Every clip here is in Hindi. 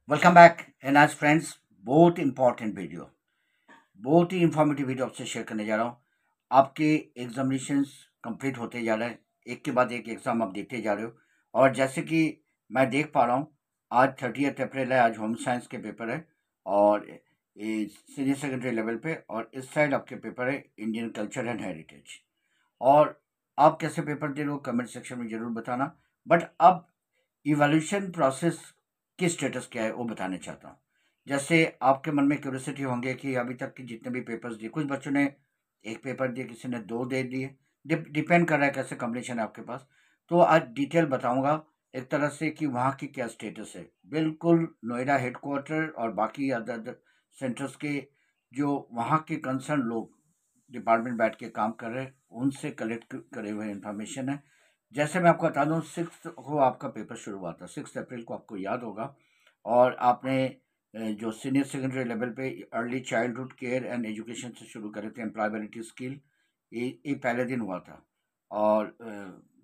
वेलकम बैक एंड आज फ्रेंड्स बहुत इंपॉर्टेंट वीडियो, बहुत ही इंफॉर्मेटिव वीडियो आपसे शेयर करने जा रहा हूँ। आपके एग्जामिनेशंस कंप्लीट होते जा रहे हैं, एक के बाद एक एग्ज़ाम आप देते जा रहे हो। और जैसे कि मैं देख पा रहा हूँ, आज 30 अप्रैल है, आज होम साइंस के पेपर है और ये सीनियर सेकेंडरी लेवल पे, और इस साइड आपके पेपर है इंडियन कल्चर एंड हेरिटेज। और आप कैसे पेपर दे रहे हो कमेंट सेक्शन में ज़रूर बताना। बट अब इवोल्यूशन प्रोसेस की स्टेटस क्या है वो बताना चाहता हूँ। जैसे आपके मन में क्यूरियोसिटी होंगे कि अभी तक के जितने भी पेपर्स दिए, कुछ बच्चों ने एक पेपर दिए, किसी ने दो दे दिए, डिपेंड कर रहा है कैसे कॉम्बिनेशन है आपके पास। तो आज डिटेल बताऊंगा एक तरह से कि वहाँ की क्या स्टेटस है। बिल्कुल नोएडा हेडक्वार्टर और बाकी अदर अदर सेंटर्स के जो वहाँ के कंसर्न लोग डिपार्टमेंट बैठ के काम कर रहे हैं, उनसे कलेक्ट करे हुए इंफॉर्मेशन है। जैसे मैं आपको बता दूं, 6 को आपका पेपर शुरू हुआ था, 6 अप्रैल को, आपको याद होगा। और आपने जो सीनियर सेकेंडरी लेवल पे early childhood care and education से शुरू करे थे, एम्प्लॉयबिलिटी स्किल, ये पहले दिन हुआ था। और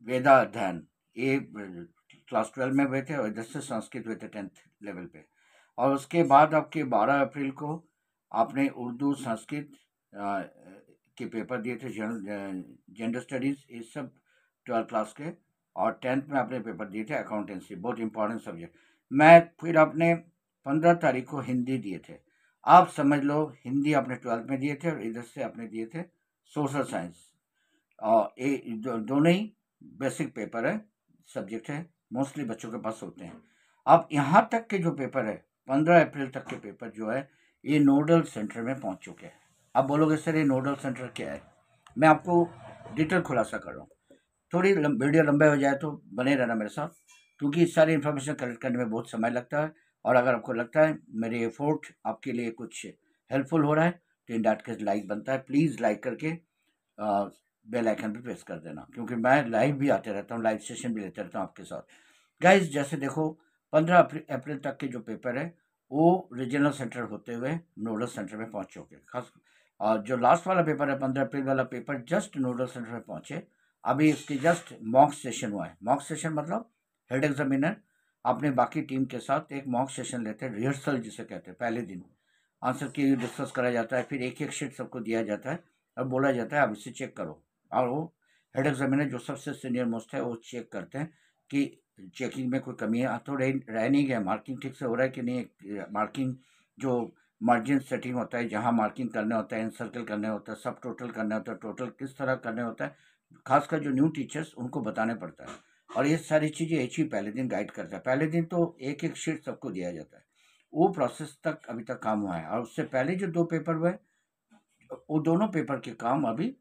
वेदा अध्ययन, ये क्लास 12 में हुए थे, और इधर से संस्कृत हुए थे 10th लेवल पे। और उसके बाद आपके 12 अप्रैल को आपने उर्दू संस्कृत के पेपर दिए थे, जेंडर स्टडीज, ये सब 12 क्लास के। और 10th में आपने पेपर दिए थे अकाउंटेंसी, बहुत इंपॉर्टेंट सब्जेक्ट। मैं फिर आपने 15 तारीख को हिंदी दिए थे। आप समझ लो हिंदी आपने 12th में दिए थे, और इधर से आपने दिए थे सोशल साइंस। और ये दोनों ही बेसिक पेपर है, सब्जेक्ट है, मोस्टली बच्चों के पास होते हैं। अब यहाँ तक के जो पेपर है, 15 अप्रैल तक के पेपर जो है, ये नोडल सेंटर में पहुँच चुके हैं। अब बोलोगे सर ये नोडल सेंटर क्या है, मैं आपको डिटेल खुलासा कर रहा हूँ। थोड़ी वीडियो लंबे हो जाए तो बने रहना मेरे साथ, क्योंकि सारी इन्फॉर्मेशन कलेक्ट करने में बहुत समय लगता है। और अगर आपको लगता है मेरे एफोर्ट आपके लिए कुछ हेल्पफुल हो रहा है, तो इन डैट केस लाइक बनता है। प्लीज़ लाइक करके बेल आइकन पे प्रेस कर देना, क्योंकि मैं लाइव भी आते रहता हूँ, लाइव सेशन भी लेते रहता हूँ आपके साथ। गाइज जैसे देखो, 15 अप्रैल तक के जो पेपर है वो रीजनल सेंटर होते हुए नोडल सेंटर में पहुंच चुके हैं। खास और जो लास्ट वाला पेपर है, 15 अप्रैल वाला पेपर, जस्ट नोडल सेंटर में पहुंचे। अभी इसकी जस्ट मॉक सेशन हुआ है। मॉक सेशन मतलब हेड एग्जामिनर अपने बाकी टीम के साथ एक मॉक सेशन लेते हैं, रिहर्सल जिसे कहते हैं। पहले दिन आंसर की डिस्कस करा जाता है, फिर एक एक शीट सबको दिया जाता है और बोला जाता है अब इसे चेक करो। और वो हेड एग्जामिनर जो सबसे सीनियर मोस्ट है वो चेक करते हैं कि चेकिंग में कोई कमी है तो रह नहीं गया, मार्किंग ठीक से हो रहा है कि नहीं। मार्किंग जो मार्जिन सेटिंग होता है, जहाँ मार्किंग करने होता है, सर्कल करने होता है, सब टोटल करने होता है, टोटल किस तरह करने होता है, खासकर जो न्यू टीचर्स उनको बताने पड़ता है। और ये सारी चीज़ें एच ही पहले दिन गाइड करता है। पहले दिन तो एक एक शीट सबको दिया जाता है। वो प्रोसेस तक अभी तक काम हुआ है। और उससे पहले जो दो पेपर हुए, वो दोनों पेपर के काम अभी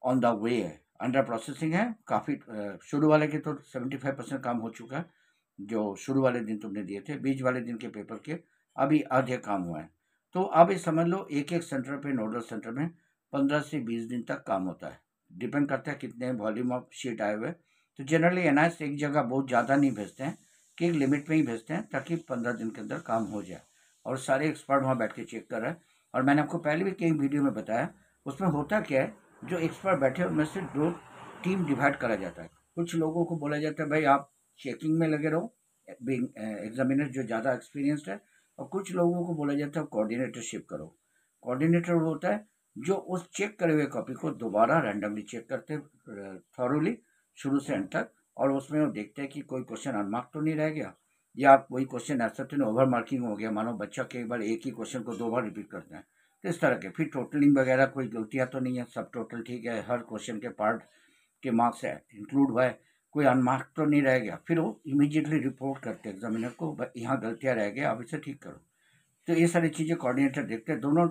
ऑन द वे है, अंडर प्रोसेसिंग है। काफ़ी शुरू वाले के तो 75% काम हो चुका है, जो शुरू वाले दिन तुमने दिए थे। बीच वाले दिन के पेपर के अभी आधे काम हुआ है। तो अब ये समझ लो एक एक सेंटर पे, नोडल सेंटर में 15 से 20 दिन तक काम होता है। डिपेंड करता है कितने वॉल्यूम ऑफ शीट आए हुए। तो जनरली एनआईएस एक जगह बहुत ज़्यादा नहीं भेजते हैं, कि एक लिमिट में ही भेजते हैं, ताकि 15 दिन के अंदर काम हो जाए। और सारे एक्सपर्ट वहाँ बैठ के चेक कर रहे हैं। और मैंने आपको पहले भी कई वीडियो में बताया, उसमें होता क्या है, जो एक्सपर्ट बैठे हैं उनमें से दो टीम डिवाइड करा जाता है। कुछ लोगों को बोला जाता है भाई आप चेकिंग में लगे रहो, एग्जामिनर जो ज़्यादा एक्सपीरियंस्ड है। और कुछ लोगों को बोला जाता है कोऑर्डिनेटरशिप करो। कोऑर्डिनेटर वो होता है जो उस चेक करे हुए कॉपी को दोबारा रैंडमली चेक करते हैं, थॉरोली, शुरू से एंड तक। और उसमें वो देखते हैं कि कोई क्वेश्चन अनमार्क तो नहीं रह गया, या कोई क्वेश्चन ऐसा तो नहीं ओवर मार्किंग हो गया। मानो बच्चा कई बार एक ही क्वेश्चन को 2 बार रिपीट करते हैं, तो इस तरह के। फिर टोटलिंग वगैरह कोई गलतियाँ तो नहीं है, सब टोटल ठीक है, हर क्वेश्चन के पार्ट के मार्क्स है इंक्लूड हुआ है, कोई अनमार्क तो नहीं रह गया। फिर वो इमीडिएटली रिपोर्ट करते हैं एग्जामिनर को, यहाँ गलतियाँ रह गया, अब इसे ठीक करो। तो ये सारी चीज़ें कोऑर्डिनेटर देखते हैं। दोनों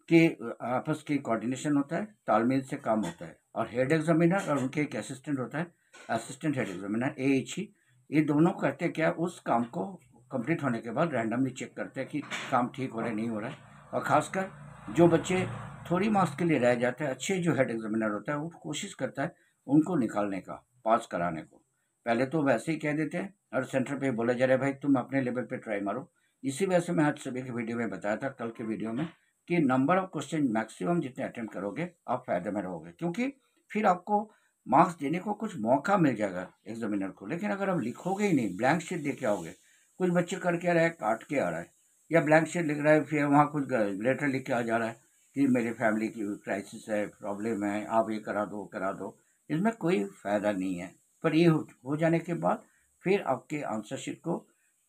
के आपस की कोऑर्डिनेशन होता है, तालमेल से काम होता है। और हेड एग्जामिनर और उनके एक असिस्टेंट होता है, असिस्टेंट हेड एग्जामिनर, एएच ही। ये दोनों करते क्या, उस काम को कंप्लीट होने के बाद रैंडमली चेक करते हैं कि काम ठीक हो रहा है नहीं हो रहा है। और खासकर जो बच्चे थोड़ी मार्क्स के लिए रह जाते हैं, अच्छे जो हेड एग्जामिनर होता है वो कोशिश करता है उनको निकालने का, पास कराने को। पहले तो वैसे ही कह देते हैं, हर सेंटर पे बोला जा रहा है भाई तुम अपने लेवल पे ट्राई मारो। इसी वजह से मैं आज सुबह के वीडियो में बताया था, कल के वीडियो में, कि नंबर ऑफ क्वेश्चन मैक्सिमम जितने अटेम्प्ट करोगे आप फायदे में रहोगे, क्योंकि फिर आपको मार्क्स देने को कुछ मौका मिल जाएगा एग्जामिनर को। लेकिन अगर आप लिखोगे ही नहीं, ब्लैंक शीट दे के आओगे, कुछ बच्चे करके आ रहा है, काट के आ रहा है, या ब्लैंक शीट लिख रहा है, फिर वहाँ कुछ लेटर लिख के आ जा रहा है कि मेरे फैमिली की क्राइसिस है, प्रॉब्लम है, आप ये करा दो। इसमें कोई फ़ायदा नहीं है। पर ये हो जाने के बाद फिर आपके आंसर शीट को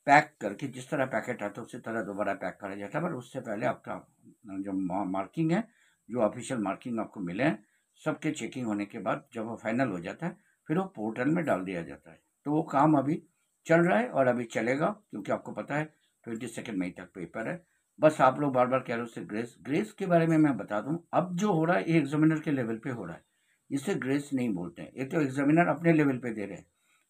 पैक करके, जिस तरह पैकेट आता है उसी तरह दोबारा पैक करा जाता है। पर उससे पहले आपका जो मार्किंग है, जो ऑफिशियल मार्किंग आपको मिले हैं, सबके चेकिंग होने के बाद जब वो फाइनल हो जाता है, फिर वो पोर्टल में डाल दिया जाता है। तो वो काम अभी चल रहा है और अभी चलेगा, क्योंकि आपको पता है 22 मई तक पेपर है। बस आप लोग बार बार कह रहे हो उससे ग्रेस के बारे में मैं बता दूं, अब जो हो रहा है ये एग्जामिनर के लेवल पे हो रहा है, इसे ग्रेस नहीं बोलते हैं। ये तो एग्जामिनर अपने लेवल पे दे रहे हैं,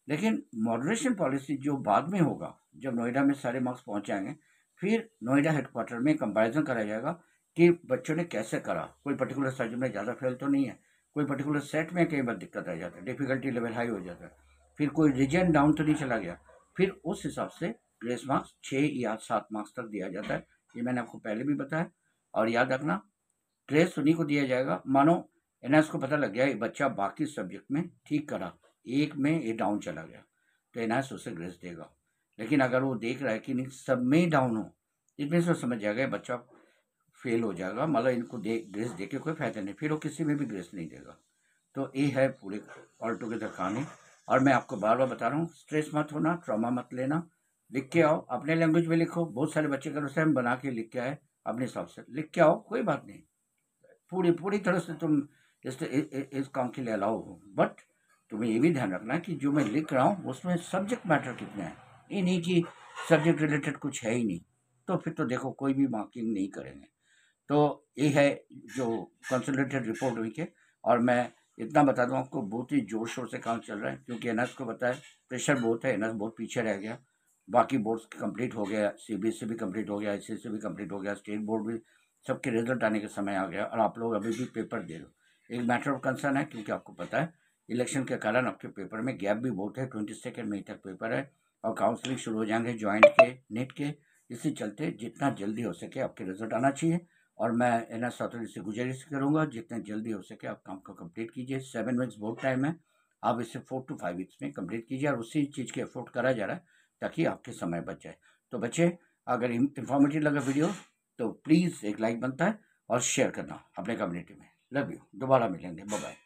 लेकिन मॉडरेशन पॉलिसी जो बाद में होगा, जब नोएडा में सारे मार्क्स पहुंच जाएंगे, फिर नोएडा हेडक्वार्टर में कंपैरिजन कराया जाएगा कि बच्चों ने कैसे करा। कोई पर्टिकुलर सब्जेक्ट में ज़्यादा फेल तो नहीं है, कोई पर्टिकुलर सेट में कई बार दिक्कत आ जाता है, डिफिकल्टी लेवल हाई हो जाता है, फिर कोई रीजन डाउन तो नहीं चला गया, फिर उस हिसाब से ग्रेस मार्क्स 6 या 7 मार्क्स तक दिया जाता है। ये मैंने आपको पहले भी बताया। और याद रखना, ग्रेस उन्हीं को दिया जाएगा, मानो एनएस को पता लग गया ये बच्चा बाकी सब्जेक्ट में ठीक करा, एक में ये डाउन चला गया, तो एनएस उसे ग्रेस देगा। लेकिन अगर वो देख रहा है कि नहीं सब में डाउन हो, इसमें से समझ जाएगा ये बच्चा फेल हो जाएगा, मतलब इनको ग्रेस दे के कोई फायदा नहीं, फिर वो किसी में भी ग्रेस नहीं देगा। तो ये है पूरे ऑल टुगेदर कहानी। और मैं आपको बार बार बता रहा हूँ, स्ट्रेस मत होना, ट्रॉमा मत लेना, लिख के आओ, अपने लैंग्वेज में लिखो। बहुत सारे बच्चे कर हम बना के लिख के आए, अपने हिसाब से लिख के आओ, कोई बात नहीं, पूरी पूरी तरह से तुम इस काम के लिए अलाउ हो। बट तुम्हें ये भी ध्यान रखना है कि जो मैं लिख रहा हूँ उसमें सब्जेक्ट मैटर कितने हैं, ये नहीं कि सब्जेक्ट रिलेटेड कुछ है ही नहीं, तो फिर तो देखो कोई भी मार्किंग नहीं करेंगे। तो ये है जो कंसोलिडेटेड रिपोर्ट हुई के। और मैं इतना बता दूं आपको, बहुत ही जोर शोर से काम चल रहा है, क्योंकि एनएस को पता है प्रेशर बहुत है, एनएस बहुत पीछे रह गया। बाकी बोर्ड्स कंप्लीट हो गया, सीबीएसई भी कंप्लीट हो गया, आईसीएसई भी कंप्लीट हो गया, स्टेट बोर्ड भी, सबके रिजल्ट आने के समय आ गया, और आप लोग अभी भी पेपर दे रहे हो। एक मैटर ऑफ कंसर्न है, क्योंकि आपको पता है इलेक्शन के कारण आपके पेपर में गैप भी बहुत है। 22 मई तक पेपर है, और काउंसलिंग शुरू हो जाएंगे ज्वाइंट के, नेट के। इसी चलते जितना जल्दी हो सके आपके रिजल्ट आना चाहिए। और मैं एनएस अथॉरिटी से गुजारिश करूंगा, जितने जल्दी हो सके आप काम को कंप्लीट कीजिए। 7 वीक्स बहुत टाइम है, आप इसे 4 to 5 वीक्स में कंप्लीट कीजिए, और उसी चीज़ के एफोर्ट करा जा रहा है ताकि आपके समय बच जाए। तो बच्चे, अगर इंफॉर्मेटिव लगा वीडियो तो प्लीज़ एक लाइक बनता है, और शेयर करना अपने कम्युनिटी में। लव यू, दोबारा मिलेंगे, बाय बाय।